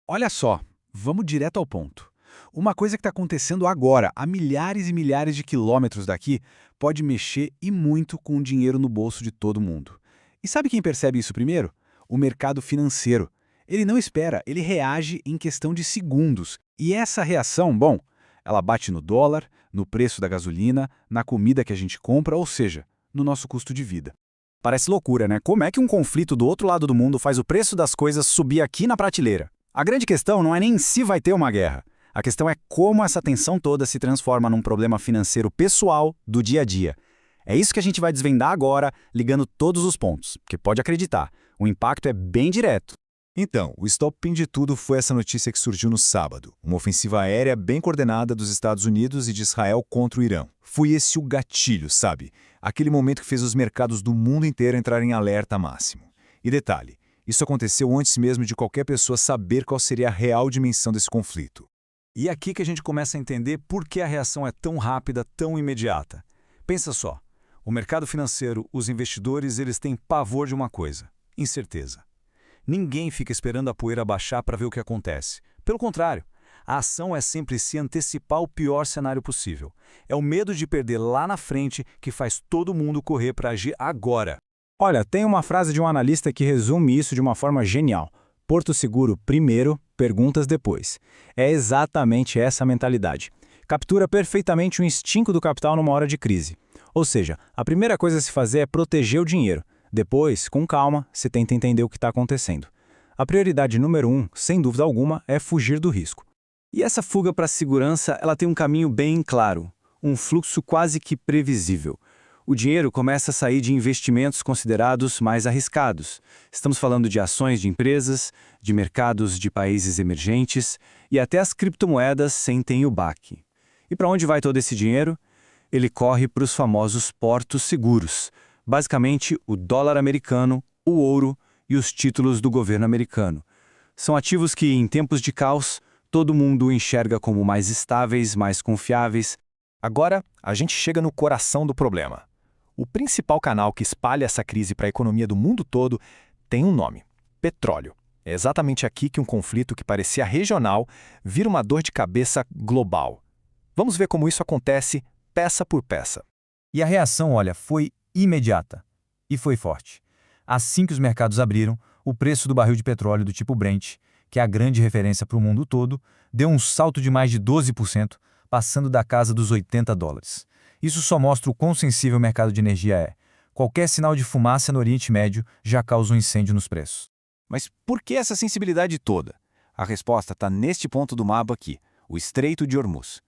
Olha só, vamos direto ao ponto. Uma coisa que está acontecendo agora, a milhares e milhares de quilômetros daqui, pode mexer e muito com o dinheiro no bolso de todo mundo. E sabe quem percebe isso primeiro? O mercado financeiro. Ele não espera, ele reage em questão de segundos. E essa reação, bom, ela bate no dólar, no preço da gasolina, na comida que a gente compra, ou seja, no nosso custo de vida. Parece loucura, né? Como é que um conflito do outro lado do mundo faz o preço das coisas subir aqui na prateleira? A grande questão não é nem se vai ter uma guerra. A questão é como essa tensão toda se transforma num problema financeiro pessoal do dia a dia. É isso que a gente vai desvendar agora, ligando todos os pontos. Porque pode acreditar, o impacto é bem direto. Então, o estopim de tudo foi essa notícia que surgiu no sábado. Uma ofensiva aérea bem coordenada dos Estados Unidos e de Israel contra o Irã. Foi esse o gatilho, sabe? Aquele momento que fez os mercados do mundo inteiro entrarem em alerta máximo. E detalhe, isso aconteceu antes mesmo de qualquer pessoa saber qual seria a real dimensão desse conflito. E é aqui que a gente começa a entender por que a reação é tão rápida, tão imediata. Pensa só, o mercado financeiro, os investidores, eles têm pavor de uma coisa: incerteza. Ninguém fica esperando a poeira baixar para ver o que acontece. Pelo contrário, a ação é sempre se antecipar ao pior cenário possível. É o medo de perder lá na frente que faz todo mundo correr para agir agora. Olha, tem uma frase de um analista que resume isso de uma forma genial. Porto seguro primeiro, perguntas depois. É exatamente essa mentalidade. Captura perfeitamente o instinto do capital numa hora de crise. Ou seja, a primeira coisa a se fazer é proteger o dinheiro. Depois, com calma, se tenta entender o que está acontecendo. A prioridade número 1, sem dúvida alguma, é fugir do risco. E essa fuga para a segurança, ela tem um caminho bem claro, um fluxo quase que previsível. O dinheiro começa a sair de investimentos considerados mais arriscados. Estamos falando de ações de empresas, de mercados de países emergentes e até as criptomoedas sentem o baque. E para onde vai todo esse dinheiro? Ele corre para os famosos portos seguros. Basicamente, o dólar americano, o ouro e os títulos do governo americano. São ativos que, em tempos de caos, todo mundo enxerga como mais estáveis, mais confiáveis. Agora, a gente chega no coração do problema. O principal canal que espalha essa crise para a economia do mundo todo tem um nome: petróleo. É exatamente aqui que um conflito que parecia regional vira uma dor de cabeça global. Vamos ver como isso acontece peça por peça. E a reação, olha, foi imediata. E foi forte. Assim que os mercados abriram, o preço do barril de petróleo do tipo Brent, que é a grande referência para o mundo todo, deu um salto de mais de 12%, passando da casa dos $80. Isso só mostra o quão sensível o mercado de energia é. Qualquer sinal de fumaça no Oriente Médio já causa um incêndio nos preços. Mas por que essa sensibilidade toda? A resposta está neste ponto do mapa aqui, o Estreito de Hormuz.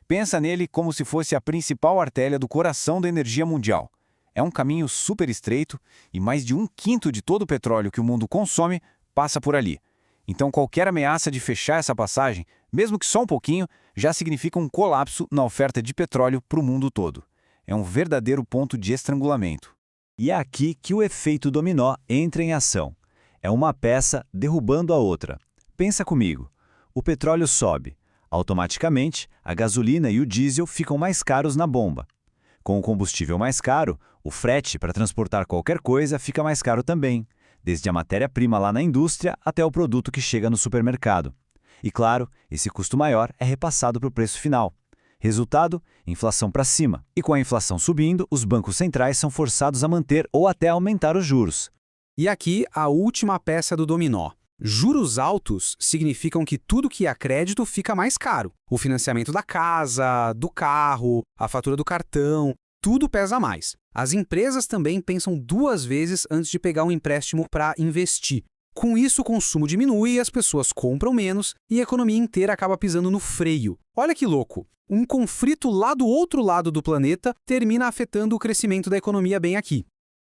Pensa nele como se fosse a principal artéria do coração da energia mundial. É um caminho super estreito e mais de 1/5 de todo o petróleo que o mundo consome passa por ali. Então qualquer ameaça de fechar essa passagem, mesmo que só um pouquinho, já significa um colapso na oferta de petróleo para o mundo todo. É um verdadeiro ponto de estrangulamento. E é aqui que o efeito dominó entra em ação. É uma peça derrubando a outra. Pensa comigo. O petróleo sobe. Automaticamente, a gasolina e o diesel ficam mais caros na bomba. Com o combustível mais caro, o frete para transportar qualquer coisa fica mais caro também, desde a matéria-prima lá na indústria até o produto que chega no supermercado. E claro, esse custo maior é repassado para o preço final. Resultado, inflação para cima. E com a inflação subindo, os bancos centrais são forçados a manter ou até aumentar os juros. E aqui a última peça do dominó. Juros altos significam que tudo que é crédito fica mais caro. O financiamento da casa, do carro, a fatura do cartão, tudo pesa mais. As empresas também pensam 2 vezes antes de pegar um empréstimo para investir. Com isso, o consumo diminui, as pessoas compram menos e a economia inteira acaba pisando no freio. Olha que louco! Um conflito lá do outro lado do planeta termina afetando o crescimento da economia bem aqui.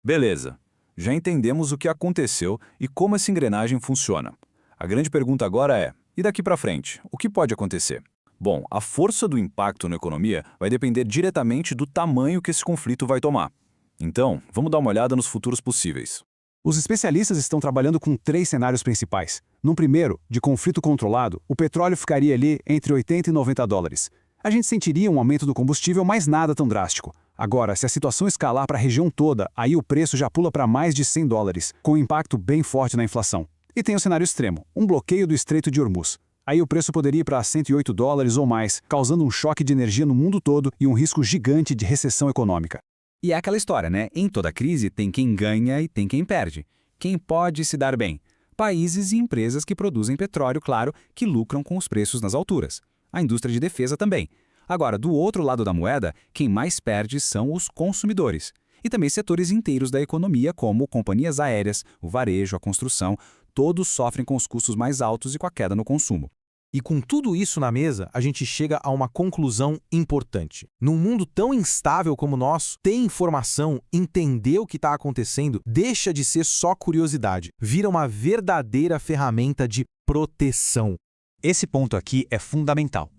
Beleza. Já entendemos o que aconteceu e como essa engrenagem funciona. A grande pergunta agora é: e daqui para frente, o que pode acontecer? Bom, a força do impacto na economia vai depender diretamente do tamanho que esse conflito vai tomar. Então, vamos dar uma olhada nos futuros possíveis. Os especialistas estão trabalhando com 3 cenários principais. No primeiro, de conflito controlado, o petróleo ficaria ali entre $80 e $90. A gente sentiria um aumento do combustível, mas nada tão drástico. Agora, se a situação escalar para a região toda, aí o preço já pula para mais de $100, com um impacto bem forte na inflação. E tem o cenário extremo, um bloqueio do Estreito de Hormuz. Aí o preço poderia ir para $108 ou mais, causando um choque de energia no mundo todo e um risco gigante de recessão econômica. E é aquela história, né? Em toda crise tem quem ganha e tem quem perde. Quem pode se dar bem? Países e empresas que produzem petróleo, claro, que lucram com os preços nas alturas. A indústria de defesa também. Agora, do outro lado da moeda, quem mais perde são os consumidores. E também setores inteiros da economia, como companhias aéreas, o varejo, a construção, todos sofrem com os custos mais altos e com a queda no consumo. E com tudo isso na mesa, a gente chega a uma conclusão importante. Num mundo tão instável como o nosso, ter informação, entender o que está acontecendo, deixa de ser só curiosidade, vira uma verdadeira ferramenta de proteção. Esse ponto aqui é fundamental.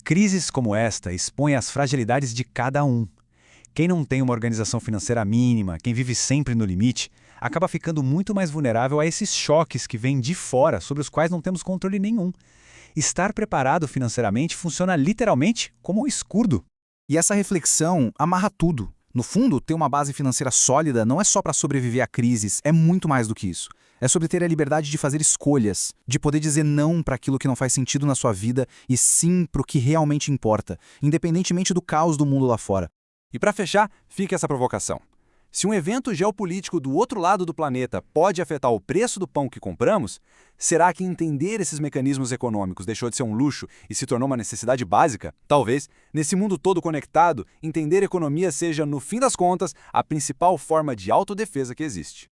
Crises como esta expõem as fragilidades de cada um. Quem não tem uma organização financeira mínima, quem vive sempre no limite, acaba ficando muito mais vulnerável a esses choques que vêm de fora, sobre os quais não temos controle nenhum. Estar preparado financeiramente funciona literalmente como um escudo. E essa reflexão amarra tudo. No fundo, ter uma base financeira sólida não é só para sobreviver a crises, é muito mais do que isso. É sobre ter a liberdade de fazer escolhas, de poder dizer não para aquilo que não faz sentido na sua vida e sim para o que realmente importa, independentemente do caos do mundo lá fora. E para fechar, fica essa provocação. Se um evento geopolítico do outro lado do planeta pode afetar o preço do pão que compramos, será que entender esses mecanismos econômicos deixou de ser um luxo e se tornou uma necessidade básica? Talvez, nesse mundo todo conectado, entender economia seja, no fim das contas, a principal forma de autodefesa que existe.